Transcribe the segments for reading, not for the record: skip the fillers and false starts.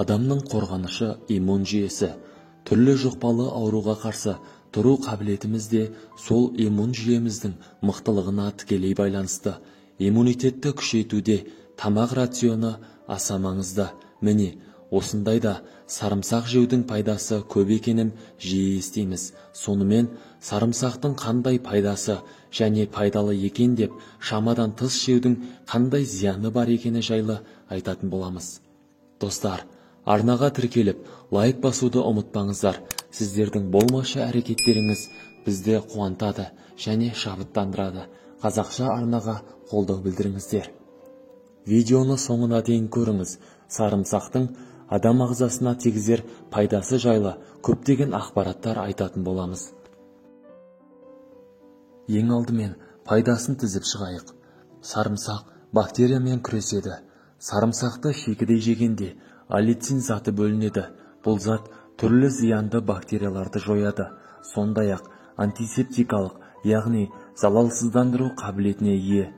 Адамның қорғанышы иммун жүйесі. Түрлі жұқпалы ауруға қарсы тұру қабілетіміз де сол иммун жүйеміздің мықтылығына тікелей байланысты. Иммунитетті күшейтуде тамақ рационы аса маңызды. Міне, осындайда сарымсақ жеудің пайдасы көп екенін жиі естиміз. Сонымен сарымсақтың қандай пайдасы және пайдалы екен деп шамадан тыс жеудің қандай зияны бар екені жайлы айтатын боламыз. Достар, арнаға тіркеліп, лайк басуды ұмытпаңыздар. Сіздердің болмашы әрекеттеріңіз бізді қуантады және шабыттандырады. Қазақша арнаға қолдау білдіріңіздер. Видеоны соңына дейін көріңіз. Сарымсақтың адам ағзасына тигізер пайдасы жайлы көптеген ақпараттар айтатын боламыз. Ең алдымен пайдасын тізіп шығайық. Сарымсақ бактериямен күреседі. Сарымсақты шикідей жегенде аллицин заты бөлінеді. Бұл зат түрлі зиянды бактерияларды жояды. Сондай-ақ антисептикалық, яғни залалсыздандыру қабілетіне ие.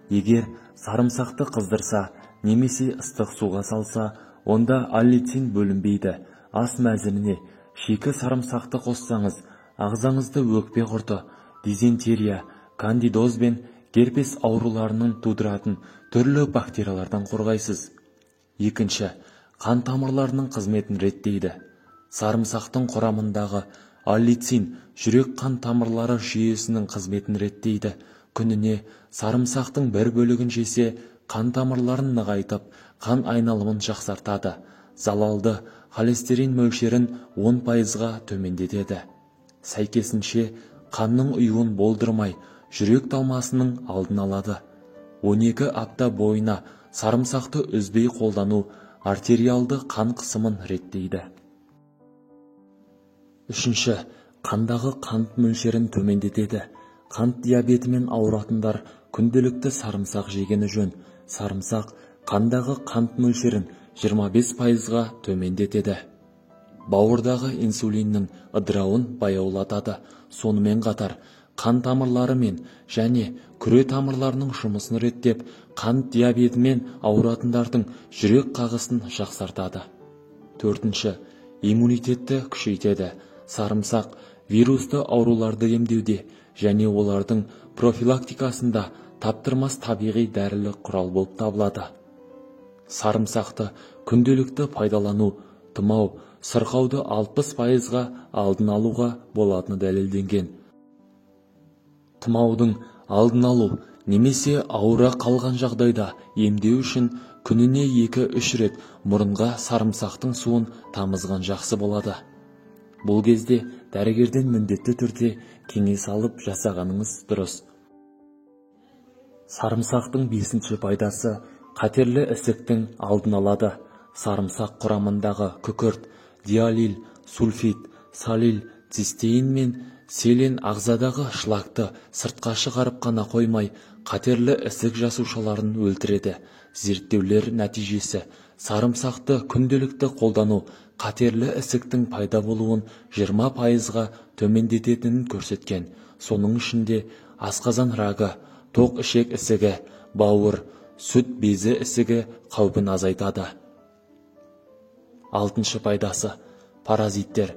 Егер сарымсақты қыздырса немесе ыстық суға салса, онда аллицин бөлінбейді. Ас мәзіріне шикі сарымсақты қоссаңыз, ағзаңызды өкпе құрты, дизентерия, кандидоз бен герпес ауруларының тудыратын түрлі бактериялардан қорғайсыз. Екінші, қан тамырларының қызметін реттейді. Сарымсақтың құрамындағы аллицин жүрек қан тамырлары жүйесінің қызметін реттейді. Күніне сарымсақтың бір бөлігін жесе, қан тамырларын нығайтып, қан айналымын жақсартады. Залалды холестерин мөлшерін 10%-ға төмендетеді. Сәйкесінше, қанның ұюын болдырмай, жүрек талмасының алдын алады. 12 апта бойына сарымсақты үзбей қолдану артериалды қан қысымын реттейді. Үшінші, қандағы қант мөлшерін төмендетеді. Қант диабетімен ауыратындар күнделікті сарымсақ жегені жөн. Сарымсақ қандағы қант мөлшерін 25%-ға төмендетеді. Бауырдағы инсулиннің ыдырауын баяулатады. Сонымен қатар, қан тамырлары мен және күре тамырларының жұмысын реттеп, қант диабетімен ауыратындардың жүрек қағысын жақсартады. Төртінші, иммунитетті күшейтеді. Сарымсақ вирусты ауруларды емдеуде және олардың профилактикасында таптырмас табиғи дәрілік құрал болып табылады. Сарымсақты күнделікті пайдалану тұмау, сырқауды 60%-ға алдын алуға болатыны дәлелденген. Тұмаудың алдын алу немесе ауыра қалған жағдайда емдеу үшін күніне 2-3 рет мұрынға сарымсақтың суын тамызған жақсы болады. Бұл кезде дәрігерден міндетті түрде кеңес алып жасағаныңыз дұрыс. Сарымсақтың 5-ші пайдасы қатерлі ісіктің алдын алады. Сарымсақ құрамындағы күкірт, диалил, сульфид, салил, цистеин мен селен ағзадағы шлакты сыртқа шығарып қана қоймай, қатерлі ісік жасушаларын өлтіреді. Зерттеулер нәтижесі сарымсақты күнделікті қолдану қатерлі ісіктің пайда болуын 20%-ға төмендететінін көрсеткен. Соның ішінде асқазан рагы, тоқ ішек ісігі, бауыр, сүт безі ісігі қаупін азайтады. 6-шы пайдасы паразиттер.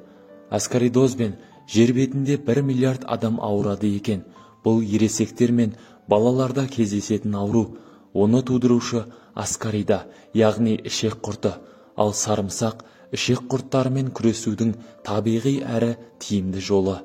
Аскаридозбен жер бетінде 1 миллиард адам ауырады екен. Бұл ересектер мен балаларда кездесетін ауру. Оны тудырушы аскарида, яғни ішек құрты. Ал сарымсақ ішек құрттарымен күресудің табиғи әрі тиімді жолы.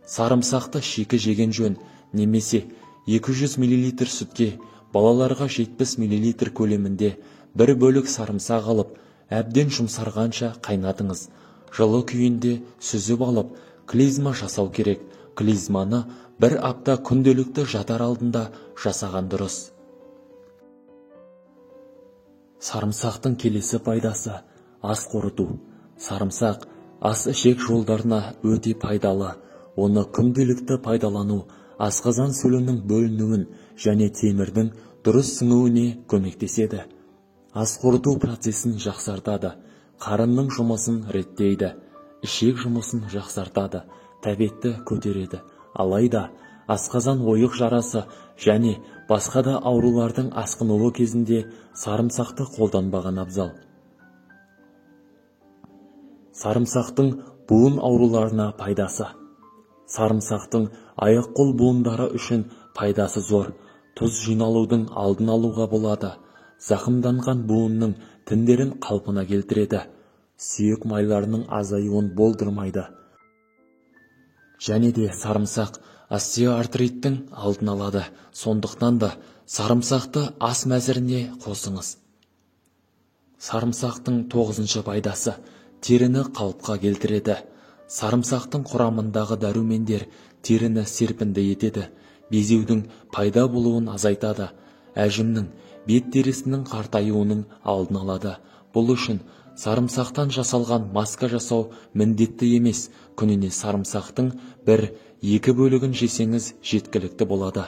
Сарымсақты шикі жеген жөн, немесе 200 мл сүтке балаларға 70 мл көлемінде бір бөлік сарымсақ алып, әбден жұмсарғанша қайнатыңыз. Жылы күйінде сүзіп алып, клизма жасау керек. Клизманы 1 апта күнделікті жатар алдында жасаған дұрыс. Сарымсақтың келесі пайдасы ас қорыту. Сарымсақ ас ішек жолдарына өте пайдалы. Оны күнделікті пайдалану асқазан сөлінің бөлінуін және темірдің дұрыс сіңуіне көмектеседі. Ас қорыту процесін жақсартады, қарынның жұмысын реттейді, ішек жұмысын жақсартады, тәбетті көтереді. Алайда асқазан ойық жарасы және басқа да аурулардың асқынуы кезінде сарымсақты қолданбаған абзал. Сарымсақтың буын ауруларына пайдасы. Сарымсақтың аяқ-қол буындары үшін пайдасы зор. Тұз жиналудың алдын алуға болады. Зақымданған буынның тіндерін қалпына келтіреді. Сүйек майларының азаюын болдырмайды. Және де сарымсақ остеоартриттің алдын алады. Сондықтан да сарымсақты ас мәзіріне қосыңыз. Сарымсақтың 9-шы пайдасы теріні қалыпқа келтіреді. Сарымсақтың құрамындағы дәрумендер теріні серпінді етеді. Безеудің пайда болуын азайтады. Әжімнің, бет терісінің қартаюының алдын алады. Бұл үшін сарымсақтан жасалған маска жасау міндетті емес. Күніне сарымсақтың 1-2 бөлігін жесеңіз жеткілікті болады.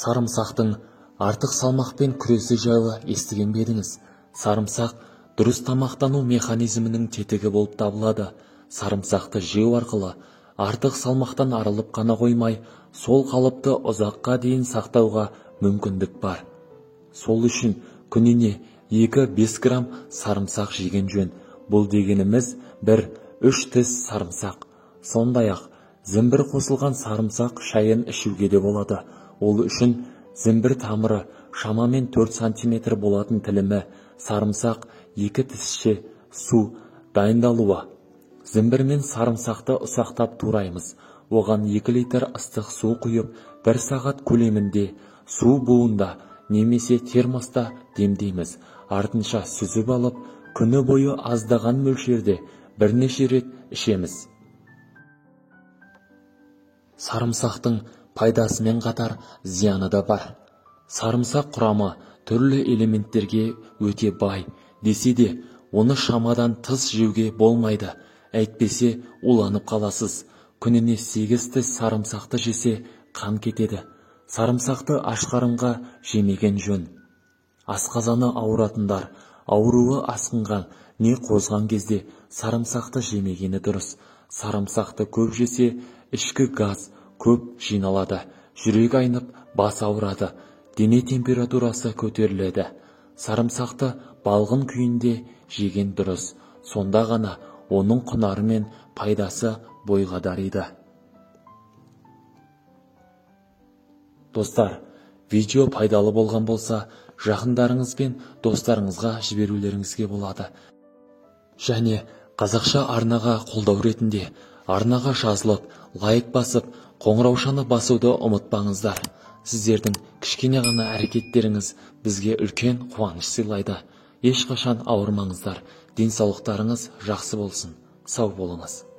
Сарымсақтың артық салмақпен күресі жайлы естіген бе едіңіз? Сарымсақ дұрыс тамақтану механизмінің тетігі болып табылады. Сарымсақты жеу арқылы артық салмақтан арылып қана қоймай, сол қалыпты ұзаққа дейін сақтауға мүмкіндік бар. Сол үшін күніне 2-5 грамм сарымсақ жеген жөн. Бұл дегеніміз 1-3 тіс сарымсақ. Сондай-ақ зімбір қосылған сарымсақ шайын ішуге де болады. Ол үшін зімбір тамыры шамамен 4 см болатын тілімі, сарымсақ 2 тісше су дайындалуы. Зімбірмен сарымсақты ұсақтап тураймыз. Оған 2 литр ыстық су құйып, 1 сағат көлемінде су буында немесе термоста демдейміз. Артынша сүзіп алып, күні бойы аздаған мөлшерде бірнеше рет ішеміз. Сарымсақтың пайдасымен қатар зияны да бар. Сарымсақ құрамы түрлі элементтерге өте бай. Десе де, оны шамадан тыс жеуге болмайды. Әйтпесе уланып қаласыз. Күніне 8 тіс сарымсақты жесе қан кетеді. Сарымсақты аш қарынға жемеген жөн. Асқазаны ауыратындар, ауруы асқынған не қозған кезде сарымсақты жемегені дұрыс. Сарымсақты көп жесе ішкі газ көп жиналады. Жүрек айнып, бас ауырады. Дене температурасы көтеріледі. Сарымсақты балғын күйінде жеген дұрыс. Сонда ғана оның құнары мен пайдасы бойға дариды. Достар, видео пайдалы болған болса, жақындарыңыз бен достарыңызға жіберулеріңізге болады. Және қазақша арнаға қолдау ретінде арнаға жазылып, лайк басып, қоңыраушаны басуды ұмытпаңыздар. Сіздердің кішкене ғана әрекеттеріңіз бізге үлкен қуаныш сыйлайды. Ешқашан ауырмаңыздар. Денсаулықтарыңыз жақсы болсын. Сау болыңыз.